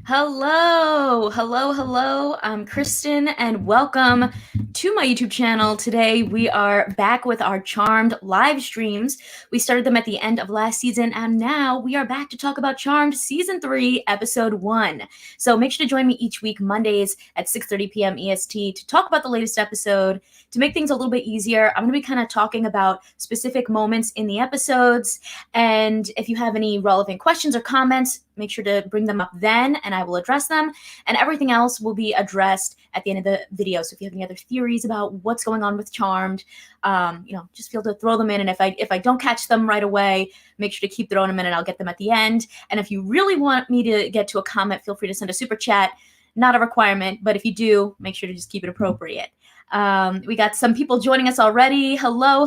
Hello. I'm Kristen, and welcome to my YouTube channel. Today we are back with our Charmed live streams. We started them at the end of last season, and now we are back to talk about Charmed Season 3, Episode 1. So make sure to join me each week, Mondays at 6:30 p.m. EST, to talk about the latest episode. To make things a little bit easier, I'm going to be kind of talking about specific moments in the episodes, and if you have any relevant questions or comments, make sure to bring them up then, and I will address them. And everything else will be addressed at the end of the video. So if you have any other theories about what's going on with Charmed, just feel to throw them in. And if I don't catch them right away, make sure to keep throwing them in, and I'll get them at the end. And if you really want me to get to a comment, feel free to send a super chat. Not a requirement, but if you do, make sure to just keep it appropriate. We got some people joining us already. Hello.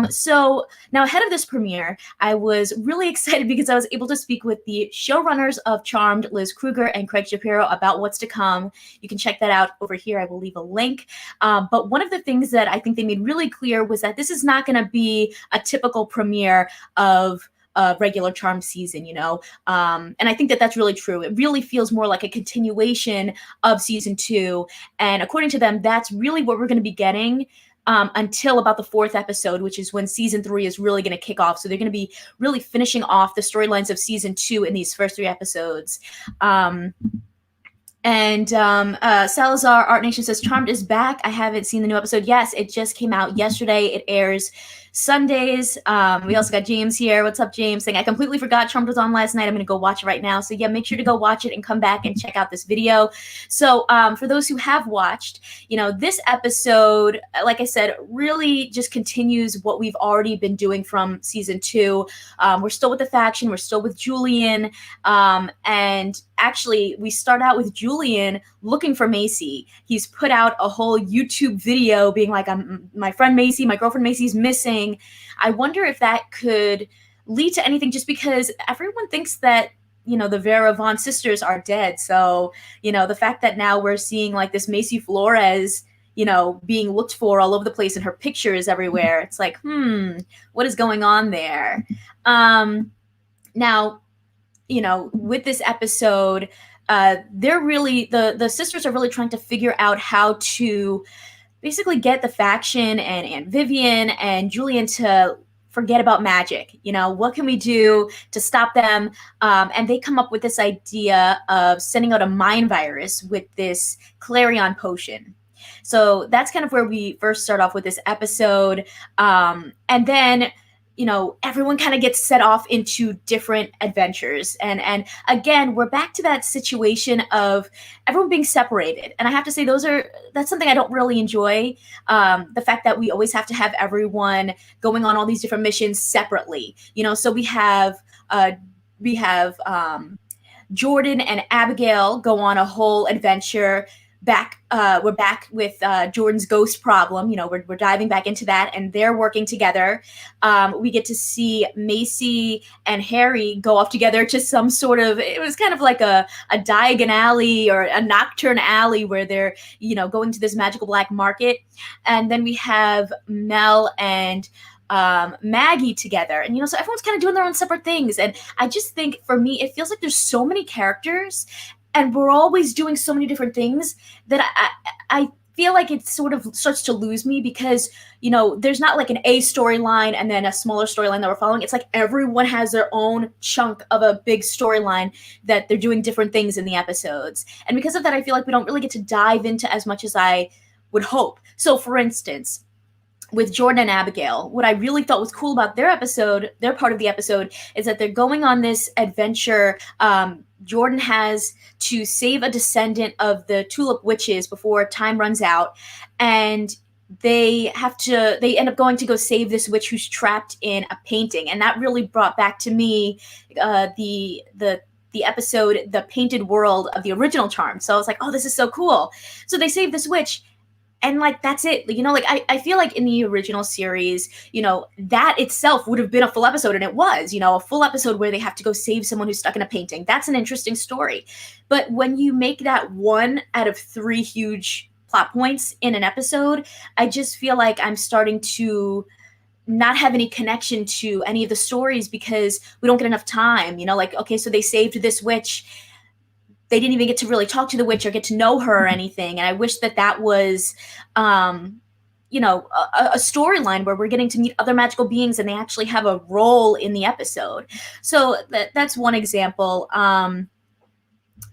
So now, ahead of this premiere, I was really excited because I was able to speak with the showrunners of Charmed, Liz Kruger and Craig Shapiro, about what's to come. You can check that out over here. I will leave a link. But one of the things that I think they made really clear was that this is not going to be a typical premiere of a regular Charmed season, and I think that that's really true. It really feels more like a continuation of season 2, and according to them, that's really what we're going to be getting until about the 4th episode, which is when season 3 is really going to kick off. So they're going to be really finishing off the storylines of season 2 in these first 3 episodes. Salazar Art Nation says, Charmed is back. I haven't seen the new episode. Yes, it just came out yesterday. It airs Sundays. We also got James here. What's up, James? Saying, I completely forgot Charmed was on last night. I'm going to go watch it right now. So yeah, make sure to go watch it and come back and check out this video. So for those who have watched, this episode, like I said, really just continues what we've already been doing from season 2. We're still with the faction. We're still with Julian. And actually, we start out with Julian looking for Macy. He's put out a whole YouTube video being like, my friend Macy, my girlfriend Macy's missing. I wonder if that could lead to anything, just because everyone thinks that, the Vera Vaughn sisters are dead. So, the fact that now we're seeing like this Macy Flores, being looked for all over the place and her picture is everywhere. It's like, what is going on there? Now, with this episode, they're really, the sisters are really trying to figure out how to basically get the faction and Vivian and Julian to forget about magic. What can we do to stop them? And they come up with this idea of sending out a mind virus with this Clarion Potion. So that's kind of where we first start off with this episode. And then everyone kind of gets set off into different adventures. And again, we're back to that situation of everyone being separated. And I have to say, that's something I don't really enjoy. The fact that we always have to have everyone going on all these different missions separately. So we have Jordan and Abigail go on a whole adventure. We're back with Jordan's ghost problem. We're diving back into that, and they're working together. We get to see Macy and Harry go off together to some sort of, it was kind of like a Diagon alley or a nocturne alley where they're, going to this magical black market. And then we have Mel and Maggie together, and so everyone's kind of doing their own separate things. And I just think, for me, it feels like there's so many characters and we're always doing so many different things that I feel like it sort of starts to lose me, because there's not like an A storyline and then a smaller storyline that we're following. It's like everyone has their own chunk of a big storyline that they're doing different things in the episodes. And because of that, I feel like we don't really get to dive into as much as I would hope. So for instance, with Jordan and Abigail, what I really thought was cool about their part of the episode, is that they're going on this adventure. Jordan has to save a descendant of the Tulip Witches before time runs out, and they end up going to go save this witch who's trapped in a painting. And that really brought back to me the episode, The Painted World of the original Charmed. So I was like, oh, this is so cool. So they save this witch, and like, that's it. I feel like in the original series, that itself would have been a full episode, and it was, a full episode where they have to go save someone who's stuck in a painting. That's an interesting story. But when you make that 1 out of 3 huge plot points in an episode, I just feel like I'm starting to not have any connection to any of the stories because we don't get enough time. Like, okay, so they saved this witch. They didn't even get to really talk to the witch or get to know her or anything. And I wish that was, a storyline where we're getting to meet other magical beings and they actually have a role in the episode. So that's one example.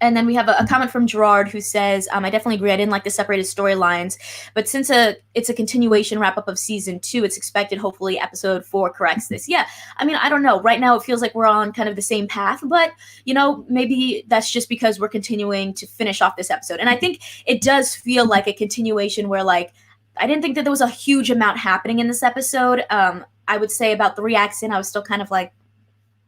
And then we have a comment from Gerard who says, I definitely agree. I didn't like the separated storylines, but since it's a continuation wrap up of season 2, it's expected hopefully episode 4 corrects this. Yeah, I mean, I don't know. Right now it feels like we're on kind of the same path, but maybe that's just because we're continuing to finish off this episode. And I think it does feel like a continuation where, like, I didn't think that there was a huge amount happening in this episode. I would say about 3 acts in, I was still kind of like,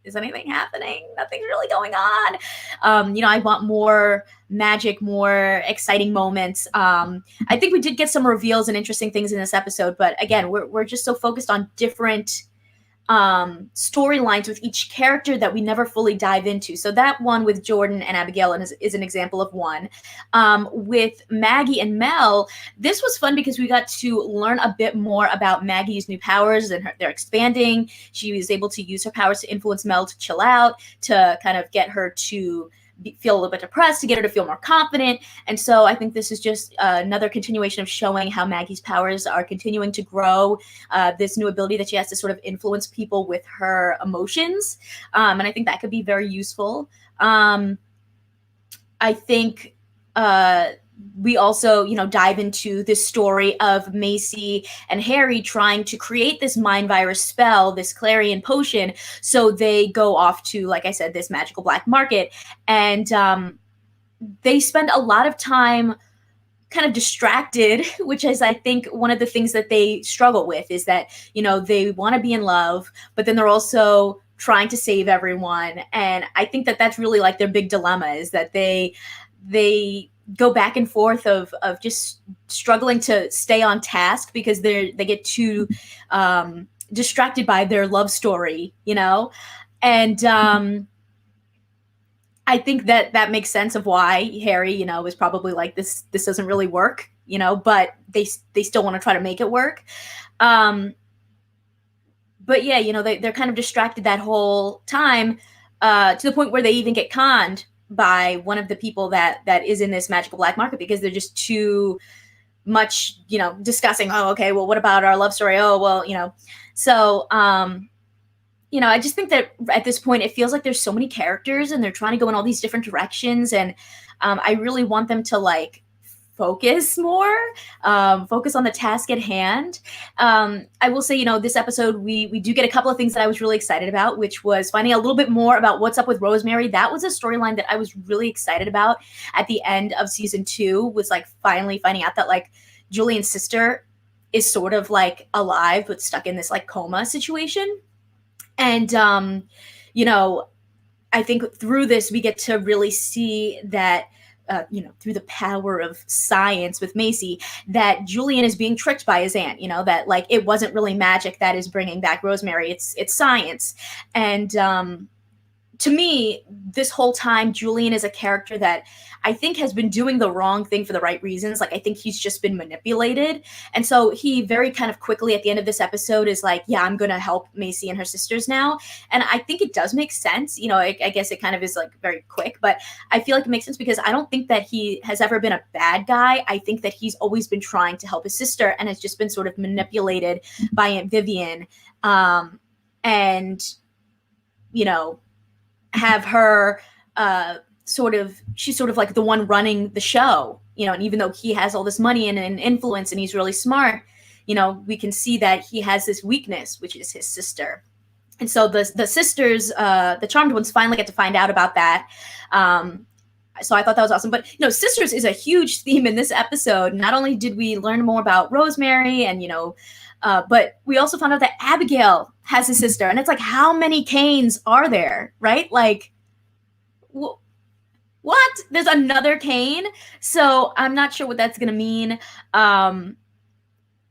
is anything happening? Nothing's really going on. I want more magic, more exciting moments. I think we did get some reveals and interesting things in this episode, but again, we're just so focused on different storylines with each character that we never fully dive into. So that one with Jordan and Abigail is an example of one. With Maggie and Mel, this was fun because we got to learn a bit more about Maggie's new powers and they're expanding. She was able to use her powers to influence Mel to chill out, to kind of get her to feel a little bit depressed, to get her to feel more confident. And so I think this is just another continuation of showing how Maggie's powers are continuing to grow, this new ability that she has to sort of influence people with her emotions. And I think that could be very useful. I think we also, dive into this story of Macy and Harry trying to create this mind virus spell, this Clarion Potion. So they go off to, like I said, this magical black market. And they spend a lot of time kind of distracted, which is, I think, one of the things that they struggle with is that, they want to be in love, but then they're also trying to save everyone. And I think that that's really like their big dilemma, is that they go back and forth of just struggling to stay on task because they get too distracted by their love story, and I think that makes sense of why Harry, was probably like, this doesn't really work, but they still want to try to make it work. But yeah, they're kind of distracted that whole time to the point where they even get conned by one of the people that is in this magical black market because they're just too much, discussing, oh, okay, well, what about our love story? Oh, well, so, I just think that at this point, it feels like there's so many characters and they're trying to go in all these different directions. And I really want them to focus more, focus on the task at hand. I will say, this episode, we do get a couple of things that I was really excited about, which was finding a little bit more about what's up with Rosemary. That was a storyline that I was really excited about at the end of season 2, was finally finding out that Julian's sister is sort of alive, but stuck in this coma situation. And, I think through this, we get to really see that, through the power of science with Macy, that Julian is being tricked by his aunt, that it wasn't really magic that is bringing back Rosemary. It's science. And to me, this whole time, Julian is a character that I think has been doing the wrong thing for the right reasons. I think he's just been manipulated. And so he very kind of quickly at the end of this episode is yeah, I'm going to help Macy and her sisters now. And I think it does make sense. I guess it kind of is very quick, but I feel like it makes sense because I don't think that he has ever been a bad guy. I think that he's always been trying to help his sister and has just been sort of manipulated by Aunt Vivian. And, have her she's sort of the one running the show, and even though he has all this money and influence and he's really smart, we can see that he has this weakness, which is his sister. And so the sisters, the charmed ones, finally get to find out about that. So I thought that was awesome. But, sisters is a huge theme in this episode. Not only did we learn more about Rosemary and, but we also found out that Abigail has a sister. And it's how many Canes are there, right? What? There's another Cane? So I'm not sure what that's going to mean.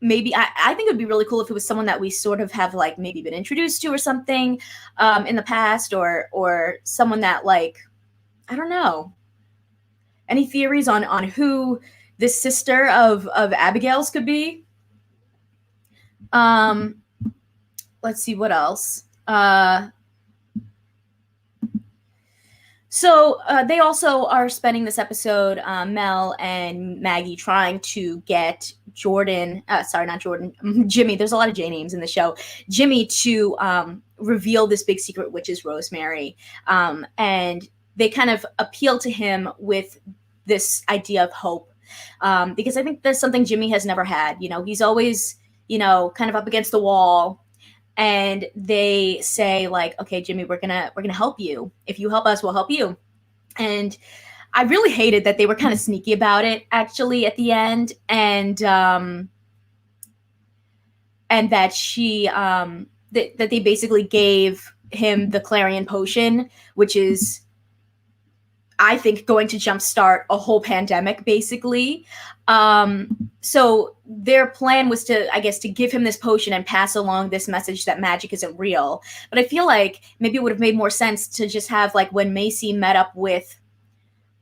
Maybe I think it would be really cool if it was someone that we sort of have maybe been introduced to or something in the past, or someone that I don't know. Any theories on who this sister of Abigail's could be? let's see what else. So they also are spending this episode, Mel and Maggie, trying to get Jordan, sorry, not Jordan, Jimmy. There's a lot of J names in the show. Jimmy to reveal this big secret, which is Rosemary. And they kind of appeal to him with this idea of hope. Because I think that's something Jimmy has never had. You know, he's always, you know, kind of up against the wall. And they say, like, okay, Jimmy, we're gonna help you. If you help us, we'll help you. And I really hated that they were kind of sneaky about it, actually, at the end, and that she that they basically gave him the Clarion Potion, which is, I think, going to jumpstart a whole pandemic, basically. So their plan was to, I guess, to give him this potion and pass along this message that magic isn't real. But I feel like maybe it would have made more sense to just have, like, when Macy met up with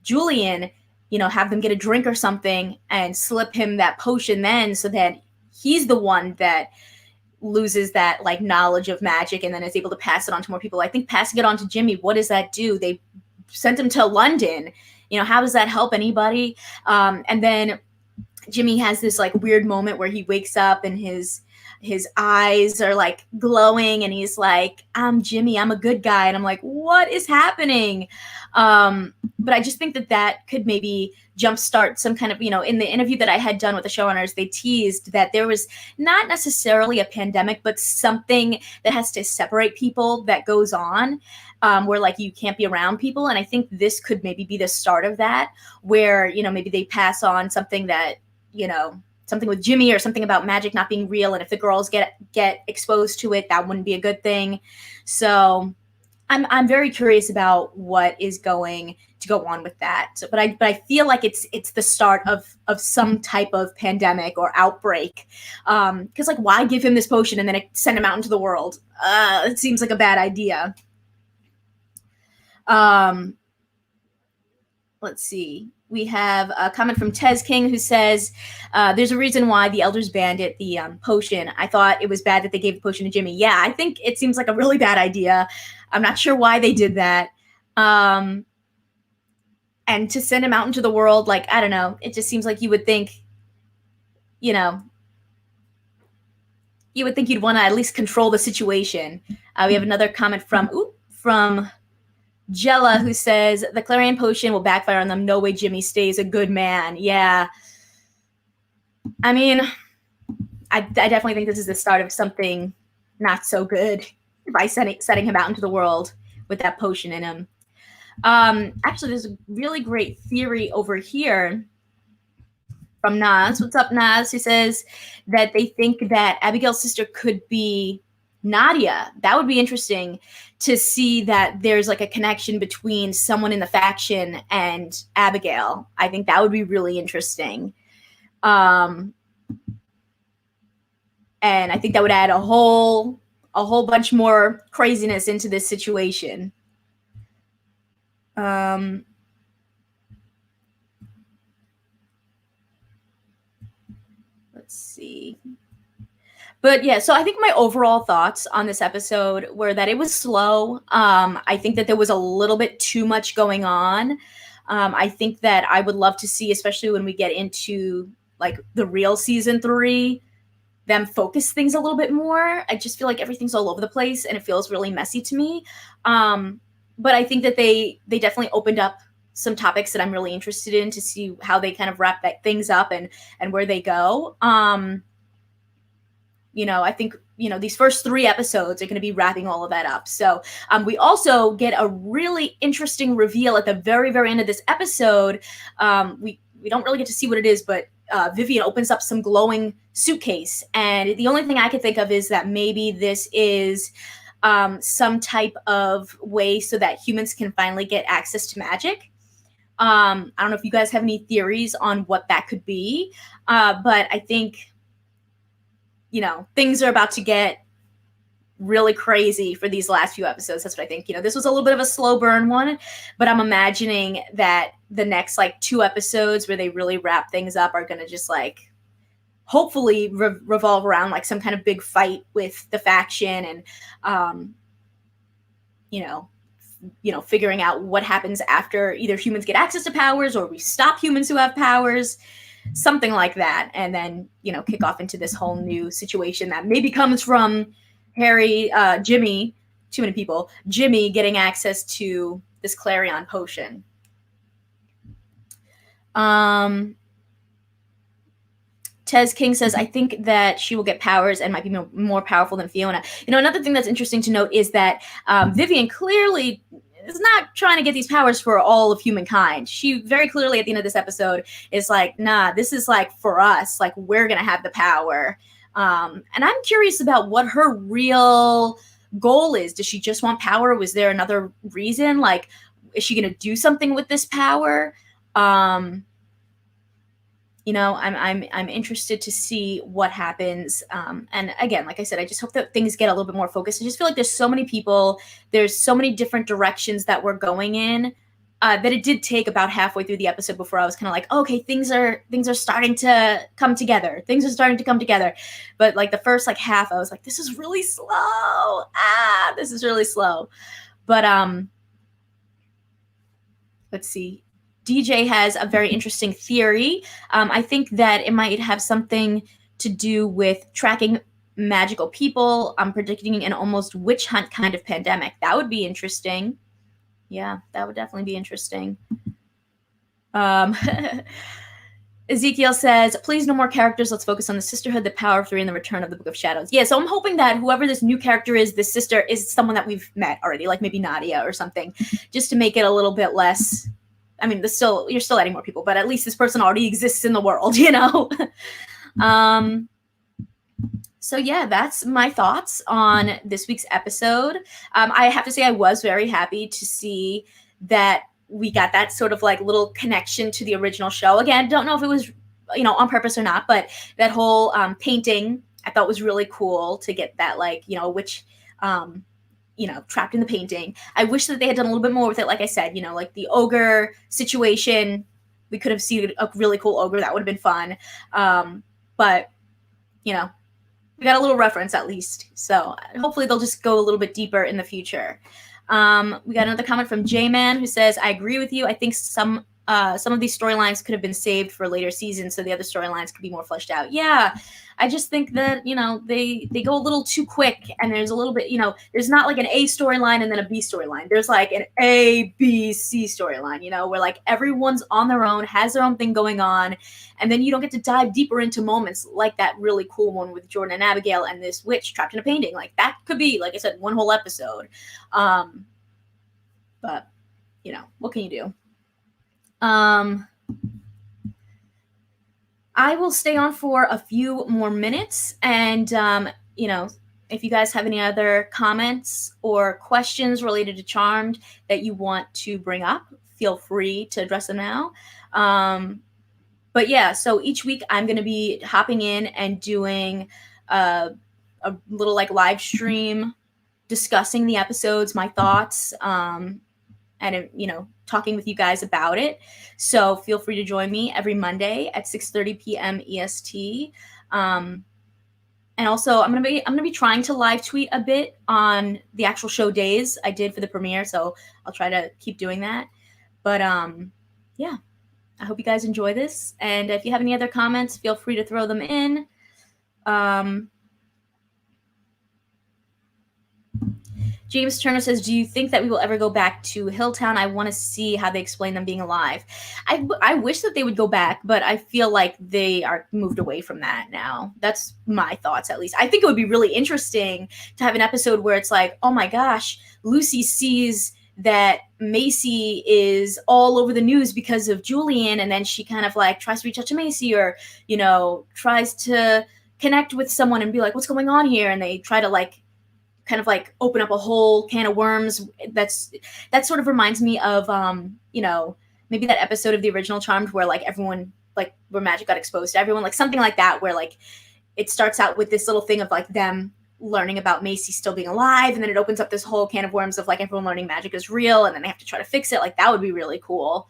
Julian, you know, have them get a drink or something and slip him that potion then, so that he's the one that loses that, like, knowledge of magic and then is able to pass it on to more people. I think passing it on to Jimmy, what does that do? They sent him to London. You know, how does that help anybody? And then Jimmy has this, like, weird moment where he wakes up and his eyes are, like, glowing, and he's like, I'm Jimmy, I'm a good guy. And I'm like, what is happening? But I just think that could maybe jumpstart some kind of, you know, in the interview that I had done with the showrunners, they teased that there was not necessarily a pandemic, but something that has to separate people that goes on, where, like, you can't be around people. And I think this could maybe be the start of that, where, you know, maybe they pass on something that, you know, something with Jimmy or something about magic not being real. And if the girls get exposed to it, that wouldn't be a good thing. So I'm very curious about what is going to go on with that. So, but I feel like it's the start of some type of pandemic or outbreak. Because, like, why give him this potion and then send him out into the world? It seems like a bad idea. Let's see. We have a comment from Tez King, who says, there's a reason why the elders banned it, the potion. I thought it was bad that they gave the potion to Jimmy. Yeah, I think it seems like a really bad idea. I'm not sure why they did that. And to send him out into the world, like, I don't know. It just seems like you would think, you know, you would think you'd want to at least control the situation. We have another comment from Jella, who says, the Clarion Potion will backfire on them. No way Jimmy stays a good man. Yeah. I mean, I definitely think this is the start of something not so good by setting him out into the world with that potion in him. Actually, there's a really great theory over here from Naz. What's up, Naz? Who says that they think that Abigail's sister could be Nadia. That would be interesting to see that there's, like, a connection between someone in the faction and Abigail. I think that would be really interesting. And I think that would add a whole bunch more craziness into this situation. Let's see. But yeah, so I think my overall thoughts on this episode were that it was slow. I think that there was a little bit too much going on. I think that I would love to see, especially when we get into, like, the real season 3, them focus things a little bit more. I just feel like everything's all over the place and it feels really messy to me. But I think that they definitely opened up some topics that I'm really interested in to see how they kind of wrap things up and where they go. You know, I think, you know, these first 3 episodes are going to be wrapping all of that up. So we also get a really interesting reveal at the very, very end of this episode. We don't really get to see what it is, but Vivian opens up some glowing suitcase. And the only thing I can think of is that maybe this is some type of way so that humans can finally get access to magic. I don't know if you guys have any theories on what that could be, but I think, you know, things are about to get really crazy for these last few episodes. That's what I think. You know, this was a little bit of a slow burn one, but I'm imagining that the next, like, 2 episodes where they really wrap things up are going to just, like, hopefully revolve around like some kind of big fight with the faction, and figuring out what happens after either humans get access to powers or we stop humans who have powers, something like that. And then, kick off into this whole new situation that maybe comes from Harry, Jimmy, too many people, Jimmy getting access to this Clarion Potion. Tez King says, I think that she will get powers and might be more powerful than Fiona. Another thing that's interesting to note is that Vivian clearly is not trying to get these powers for all of humankind. She very clearly at the end of this episode is like, nah, this is like for us, like we're going to have the power. And I'm curious about what her real goal is. Does she just want power? Was there another reason? Like, is she going to do something with this power? I'm interested to see what happens. And again, like I said, I just hope that things get a little bit more focused. I just feel like there's so many people, there's so many different directions that we're going in, that it did take about halfway through the episode before I was kind of like, okay, things are starting to come together. Things are starting to come together. But like the first like half, I was like, this is really slow. This is really slow. But let's see. DJ has a very interesting theory. I think that it might have something to do with tracking magical people. I'm predicting an almost witch hunt kind of pandemic. That would be interesting. Yeah, that would definitely be interesting. Ezekiel says, please no more characters. Let's focus on the Sisterhood, the Power of Three, and the Return of the Book of Shadows. Yeah, so I'm hoping that whoever this new character is, this sister, is someone that we've met already, like maybe Nadia or something, just to make it a little bit less... I mean, you're still adding more people, but at least this person already exists in the world, So yeah, that's my thoughts on this week's episode. I have to say I was very happy to see that we got that sort of like little connection to the original show. Again, don't know if it was, on purpose or not, but that whole painting I thought was really cool to get that, like, which... trapped in the painting. I wish that they had done a little bit more with it. Like I said, like the ogre situation, we could have seen a really cool ogre. That would have been fun. But, we got a little reference at least. So hopefully they'll just go a little bit deeper in the future. We got another comment from J-Man who says, I agree with you. I think some of these storylines could have been saved for later seasons so the other storylines could be more fleshed out. Yeah, I just think that, they go a little too quick, and there's a little bit, there's not like an A storyline and then a B storyline. There's like an A, B, C storyline, where like everyone's on their own, has their own thing going on, and then you don't get to dive deeper into moments like that really cool one with Jordan and Abigail and this witch trapped in a painting. Like that could be, like I said, one whole episode. But, what can you do? I will stay on for a few more minutes, and if you guys have any other comments or questions related to Charmed that you want to bring up, feel free to address them now. But yeah, so each week I'm going to be hopping in and doing a little like live stream discussing the episodes, my thoughts, and talking with you guys about it. So feel free to join me every Monday at 6:30 p.m. EST. And also I'm gonna be trying to live tweet a bit on the actual show days I did for the premiere, so I'll try to keep doing that. But yeah, I hope you guys enjoy this, and if you have any other comments, feel free to throw them in. James Turner says, do you think that we will ever go back to Hilltown? I want to see how they explain them being alive. I wish that they would go back, but I feel like they are moved away from that now. That's my thoughts, at least. I think it would be really interesting to have an episode where it's like, oh my gosh, Lucy sees that Macy is all over the news because of Julian, and then she kind of like tries to reach out to Macy, or, tries to connect with someone and be like, what's going on here? And they try to like kind of like open up a whole can of worms. That sort of reminds me of maybe that episode of the original Charmed where like everyone, like where magic got exposed to everyone, like something like that, where like it starts out with this little thing of like them learning about Macy still being alive, and then it opens up this whole can of worms of like everyone learning magic is real, and then they have to try to fix it. Like that would be really cool.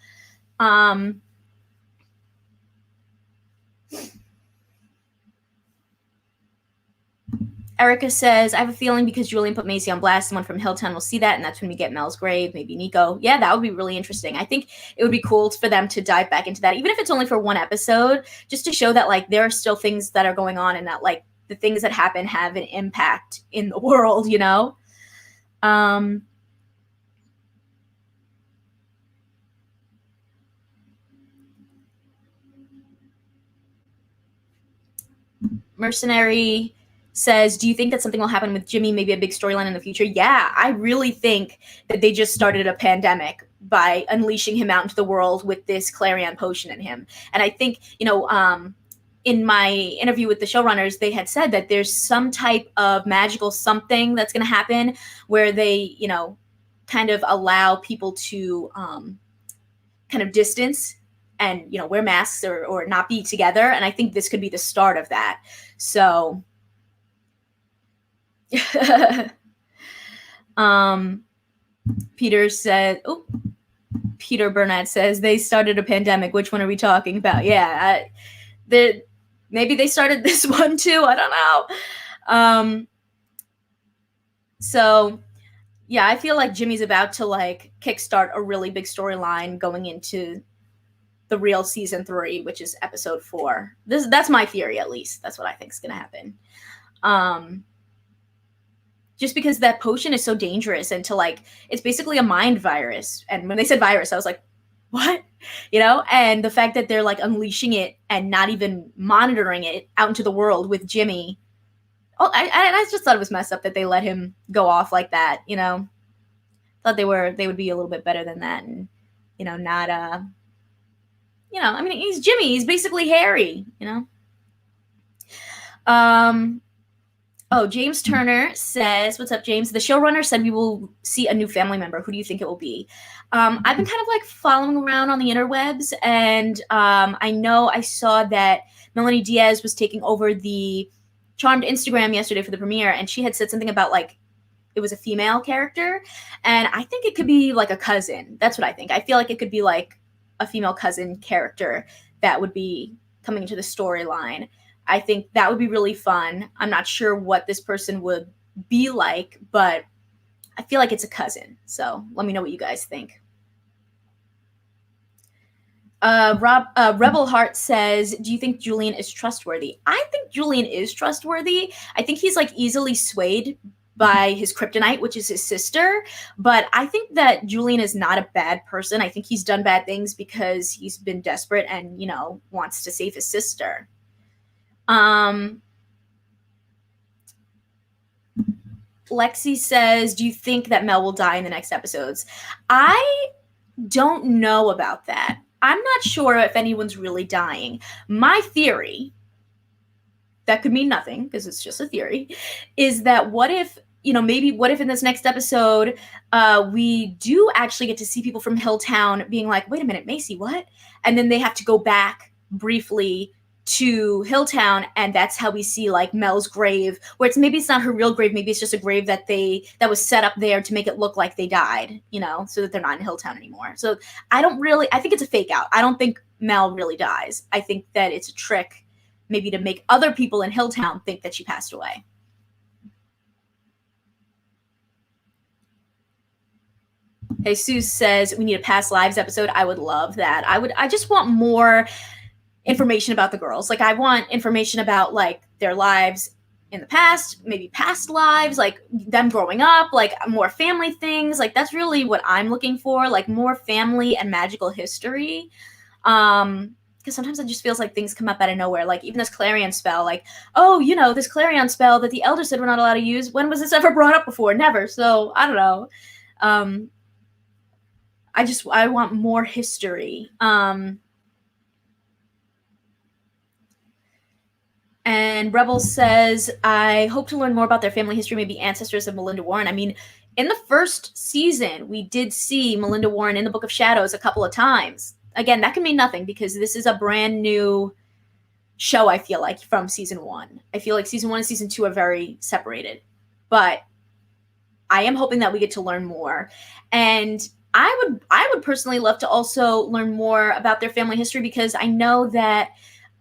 Erica says, I have a feeling because Julian put Macy on blast, someone from Hilltown will see that, and that's when we get Mel's grave, maybe Nico. Yeah, that would be really interesting. I think it would be cool for them to dive back into that, even if it's only for one episode, just to show that, like, there are still things that are going on and that, like, the things that happen have an impact in the world, you know? Mercenary says, do you think that something will happen with Jimmy, maybe a big storyline in the future? Yeah, I really think that they just started a pandemic by unleashing him out into the world with this Clarion Potion in him. And I think, you know, in my interview with the showrunners, they had said that there's some type of magical something that's going to happen where they, you know, kind of allow people to kind of distance and, you know, wear masks or not be together. And I think this could be the start of that. So Peter said, oh, Peter Burnett says they started a pandemic. Which one are we talking about? Yeah, maybe they started this one too. I don't know. So yeah, I feel like Jimmy's about to like kickstart a really big storyline going into the real season 3, which is episode 4. That's my theory, at least. That's what I think is going to happen. Just because that potion is so dangerous, and to like, it's basically a mind virus. And when they said virus, I was like, what? You know? And the fact that they're like unleashing it and not even monitoring it out into the world with Jimmy. Oh, I just thought it was messed up that they let him go off like that, you know? Thought they would be a little bit better than that, and, you know, not, you know, I mean, he's Jimmy. He's basically Harry, you know? Oh, James Turner says, what's up, James? The showrunner said we will see a new family member. Who do you think it will be? I've been kind of like following around on the interwebs, and I know I saw that Melonie Diaz was taking over the Charmed Instagram yesterday for the premiere, and she had said something about like it was a female character, and I think it could be like a cousin. That's what I think. I feel like it could be like a female cousin character that would be coming into the storyline. I think that would be really fun. I'm not sure what this person would be like, but I feel like it's a cousin. So let me know what you guys think. Rebel Heart says, do you think Julian is trustworthy? I think Julian is trustworthy. I think he's like easily swayed by his kryptonite, which is his sister. But I think that Julian is not a bad person. I think he's done bad things because he's been desperate and, you know, wants to save his sister. Lexi says, do you think that Mel will die in the next episodes? I don't know about that. I'm not sure if anyone's really dying. My theory, that could mean nothing because it's just a theory, is that what if, you know, maybe what if in this next episode we do actually get to see people from Hilltown being like, wait a minute, Macy, what? And then they have to go back briefly to Hilltown, and that's how we see like Mel's grave, where maybe it's not her real grave, maybe it's just a grave that was set up there to make it look like they died, you know, so that they're not in Hilltown anymore. So I think it's a fake out. I don't think Mel really dies. I think that it's a trick maybe to make other people in Hilltown think that she passed away. Jesus says we need a past lives episode. I would love that. I just want more information about the girls. Like, I want information about like their lives in the past, maybe past lives, like them growing up, like more family things. Like, that's really what I'm looking for, like more family and magical history. Because sometimes it just feels like things come up out of nowhere. Like even this Clarion spell, like, oh, you know, this Clarion spell that the elders said we're not allowed to use. When was this ever brought up before? Never. So I don't know. I want more history. And Rebel says, I hope to learn more about their family history, maybe ancestors of Melinda Warren. I mean, in the first season, we did see Melinda Warren in the Book of Shadows a couple of times. Again, that can mean nothing because this is a brand new show, I feel like, from season 1. I feel like season 1 and season 2 are very separated. But I am hoping that we get to learn more. And I would personally love to also learn more about their family history because I know that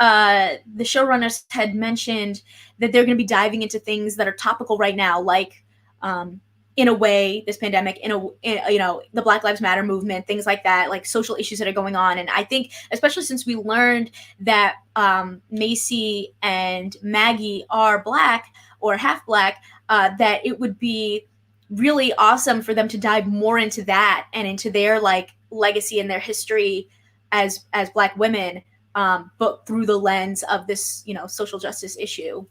the showrunners had mentioned that they're going to be diving into things that are topical right now, like in a way, this pandemic, the Black Lives Matter movement, things like that, like social issues that are going on. And I think, especially since we learned that Macy and Maggie are Black or half Black, that it would be really awesome for them to dive more into that and into their like legacy and their history as Black women, but through the lens of this, social justice issue.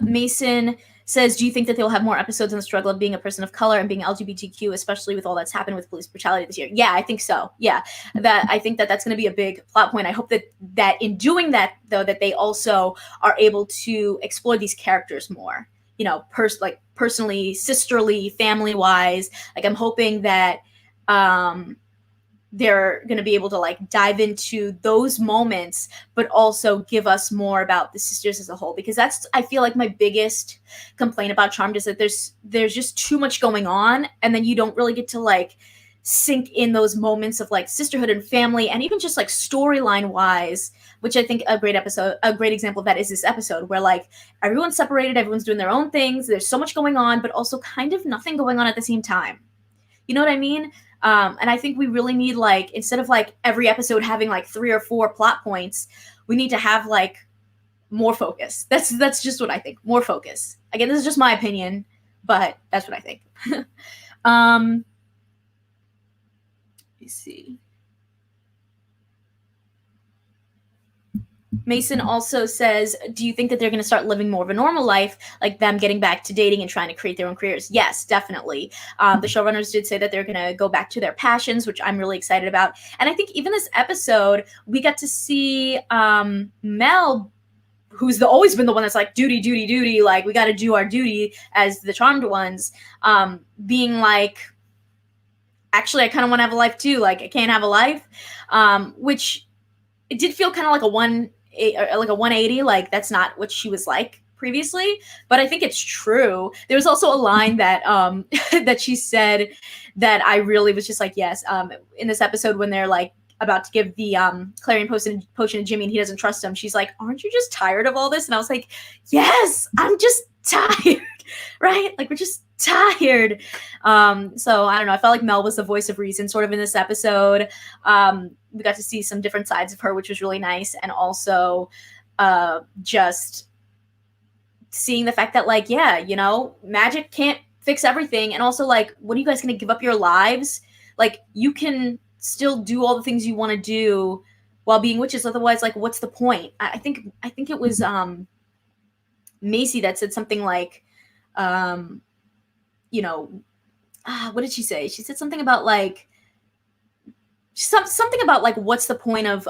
Mason says, do you think that they'll have more episodes on the struggle of being a person of color and being LGBTQ, especially with all that's happened with police brutality this year? Yeah, I think so. Yeah, I think that that's going to be a big plot point. I hope that in doing that, though, that they also are able to explore these characters more, personally, sisterly, family-wise. Like, I'm hoping that they're going to be able to like dive into those moments, but also give us more about the sisters as a whole, because that's, I feel like, my biggest complaint about Charmed is that there's just too much going on, and then you don't really get to like sink in those moments of like sisterhood and family, and even just like storyline wise, which I think a great example of that is this episode, where like everyone's separated, everyone's doing their own things, there's so much going on, but also kind of nothing going on at the same time. You know what I mean? And I think we really need, like, instead of like every episode having like 3 or 4 plot points, we need to have like more focus. That's just what I think. More focus. Again, this is just my opinion, but that's what I think. Let me see. Mason also says, do you think that they're going to start living more of a normal life, like them getting back to dating and trying to create their own careers? Yes, definitely. The showrunners did say that they're going to go back to their passions, which I'm really excited about. And I think even this episode, we got to see Mel, who's always been the one that's like, duty, like, we got to do our duty as the Charmed ones, being like, actually, I kind of want to have a life too. Like, I can't have a life, which it did feel kind of like a 180, like that's not what she was like previously, but I think it's true. There was also a line that that she said that I really was just like, yes, in this episode when they're like about to give the Clarion Potion to Jimmy and he doesn't trust him, she's like, aren't you just tired of all this? And I was like, yes, I'm just tired. Right? Like, we're just tired. So I don't know. I felt like Mel was the voice of reason sort of in this episode. We got to see some different sides of her, which was really nice. And also just seeing the fact that, like, yeah, magic can't fix everything. And also, like, what are you guys going to give up your lives? Like, you can still do all the things you want to do while being witches. Otherwise, like, what's the point? I think it was Macy that said something like, what did she say? She said something about like something about like, what's the point of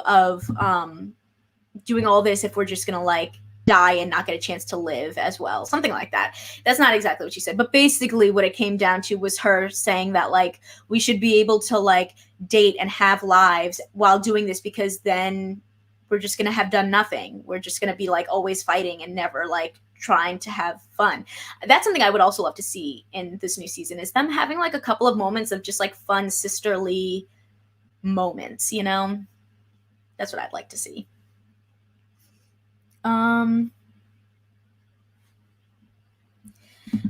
doing all this if we're just gonna like die and not get a chance to live as well, something like that. That's not exactly what she said, but basically what it came down to was her saying that like we should be able to like date and have lives while doing this, because then we're just gonna have done nothing. We're just gonna be like always fighting and never like trying to have fun. That's something I would also love to see in this new season, is them having like a couple of moments of just like fun sisterly moments, That's what I'd like to see.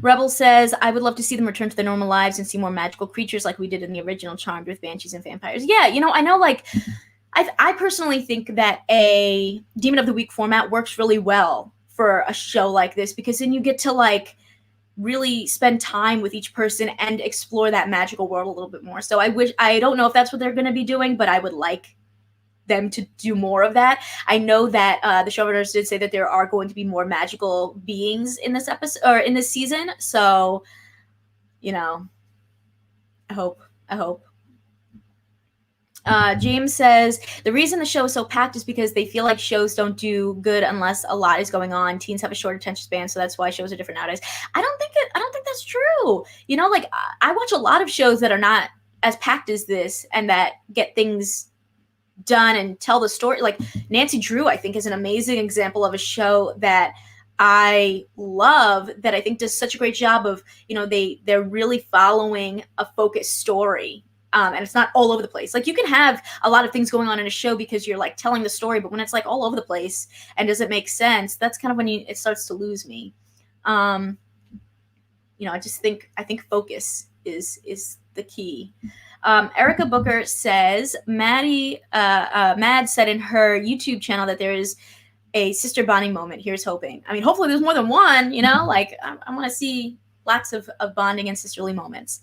Rebel says, I would love to see them return to their normal lives and see more magical creatures like we did in the original Charmed with banshees and vampires. Yeah, I know, like, I personally think that a Demon of the Week format works really well for a show like this, because then you get to like really spend time with each person and explore that magical world a little bit more. So I don't know if that's what they're going to be doing, but I would like them to do more of that. I know that the showrunners did say that there are going to be more magical beings in this episode or in this season. So, I hope. James says, the reason the show is so packed is because they feel like shows don't do good unless a lot is going on. Teens have a short attention span, so that's why shows are different nowadays. I don't think that's true. Like, I watch a lot of shows that are not as packed as this and that get things done and tell the story. Like Nancy Drew, I think, is an amazing example of a show that I love, that I think does such a great job of, they're really following a focused story. And it's not all over the place. Like, you can have a lot of things going on in a show because you're like telling the story, but when it's like all over the place and does it make sense, that's kind of when it starts to lose me. I think focus is the key. Erica Booker says Mad said in her YouTube channel that there is a sister bonding moment. Here's hoping. I mean, hopefully there's more than one. Like I want to see lots of bonding and sisterly moments.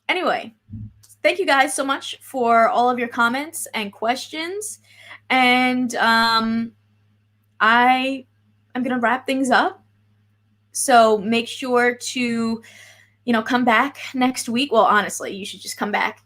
Anyway, thank you guys so much for all of your comments and questions. And I'm going to wrap things up. So make sure to, come back next week. Well, honestly, you should just come back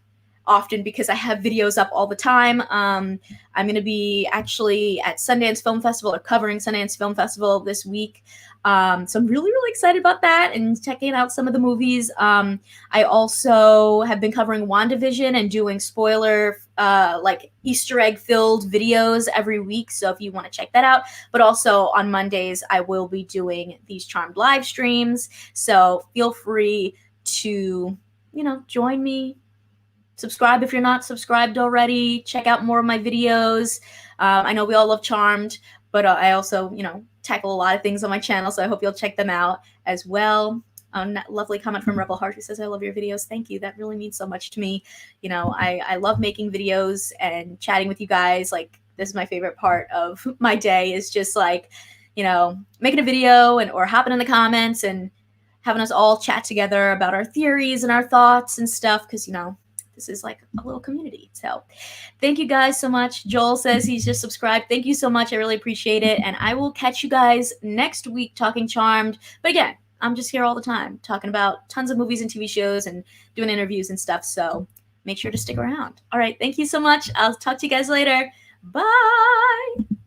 often because I have videos up all the time. I'm going to be actually at Sundance Film Festival or covering Sundance Film Festival this week. So I'm really, really excited about that and checking out some of the movies. I also have been covering WandaVision and doing spoiler, like Easter egg filled videos every week. So if you want to check that out, but also on Mondays, I will be doing these Charmed live streams. So feel free to, join me. Subscribe if you're not subscribed already. Check out more of my videos. I know we all love Charmed, but I also, tackle a lot of things on my channel, so I hope you'll check them out as well. Lovely comment from Rebel Heart who says, I love your videos. Thank you. That really means so much to me. I love making videos and chatting with you guys. Like, this is my favorite part of my day, is just like, making a video or hopping in the comments and having us all chat together about our theories and our thoughts and stuff, because, this is like a little community. So thank you guys so much. Joel says he's just subscribed. Thank you so much. I really appreciate it. And I will catch you guys next week talking Charmed. But again, I'm just here all the time talking about tons of movies and TV shows and doing interviews and stuff. So make sure to stick around. All right. Thank you so much. I'll talk to you guys later. Bye.